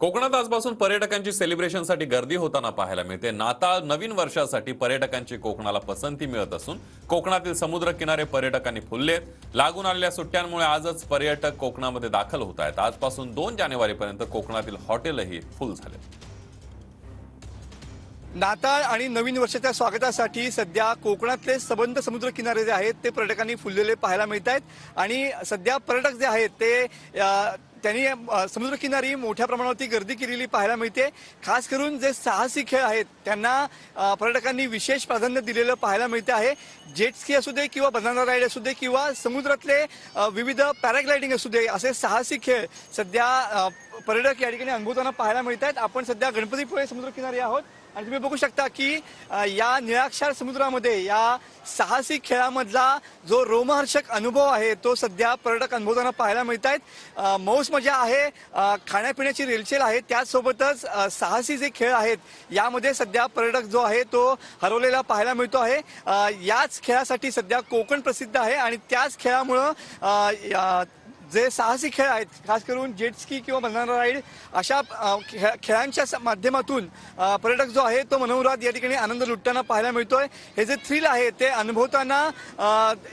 कोकणात आजपासून पर्यटकांची सेलिब्रेशनसाठी गर्दी होताना पाहायला मिळते। नाताळ नवीन वर्षासाठी पर्यटकांची कोकणाला पसंती मिळत असून कोकणातील समुद्र किनारे पर्यटकांनी फुललेत। लागून आलेल्या सुट्ट्यांमुळे आजच पर्यटक कोकणामध्ये दाखल होत आहेत। आजपासून 2 जानेवारीपर्यंत कोकणातील हॉटेलही फुल झाले। नाताळ आणि नवीन वर्षाच्या स्वागतासाठी सध्या कोकणातले सबंध समुद्र किनारे जे आहेत ते पर्यटकांनी फुललेले पाहायला मिळत आहेत आणि सध्या पर्यटक जे आहेत ते त्यांनी समुद्रकिनारी मोठ्या प्रमाणावरती गर्दी केलेली पाहायला मिळते। खास करून जे साहसी खेळ आहेत त्यांना पर्यटकांनी विशेष प्राधान्य दिलेलं पाहायला मिळते आहे। जेट स्की असू दे किंवा बनाना राईड असू दे किंवा समुद्रातले विविध पॅराग्लायडिंग असू दे असे साहसी खेळ सध्या पर्यटक या ठिकाणी अनुभवताना पाहायला मिळत आहेत। आपण सध्या गणपतीपुळे समुद्रकिनारी आहोत आणि तुम्ही बघू शकता की या निळाक्षार समुद्रामध्ये या साहसी खेळामधला जो रोमहर्षक अनुभव आहे तो सध्या पर्यटक अनुभवताना पाहायला मिळत आहेत। मौज मजा आहे, खाण्यापिण्याची रेलचेल आहे, त्याचसोबतच साहसी जे खेळ आहेत यामध्ये सध्या पर्यटक जो आहे तो हरवलेला पाहायला मिळतो आहे। याच खेळासाठी सध्या कोकण प्रसिद्ध आहे आणि त्याच खेळामुळं जे साहसी खेळ आहेत खास करून जेट स्की किंवा बनाना राईड अशा खेळांच्या माध्यमातून पर्यटक जो आहे तो मनोरात या ठिकाणी आनंद लुटताना पाहायला मिळतोय। हे जे थ्रिल आहे ते अनुभवताना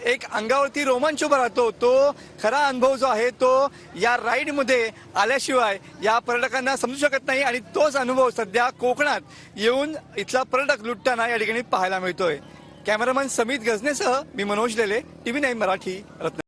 एक अंगावरती रोमांच उभा राहतो। तो खरा अनुभव जो आहे तो या राईडमध्ये आल्याशिवाय या पर्यटकांना समजू शकत नाही आणि तोच अनुभव सध्या कोकणात येऊन इथला पर्यटक लुटताना या ठिकाणी पाहायला मिळतोय। कॅमेरामन समित गजनेसह मी मनोज लेले, TV9 मराठी, रत्नागिरी।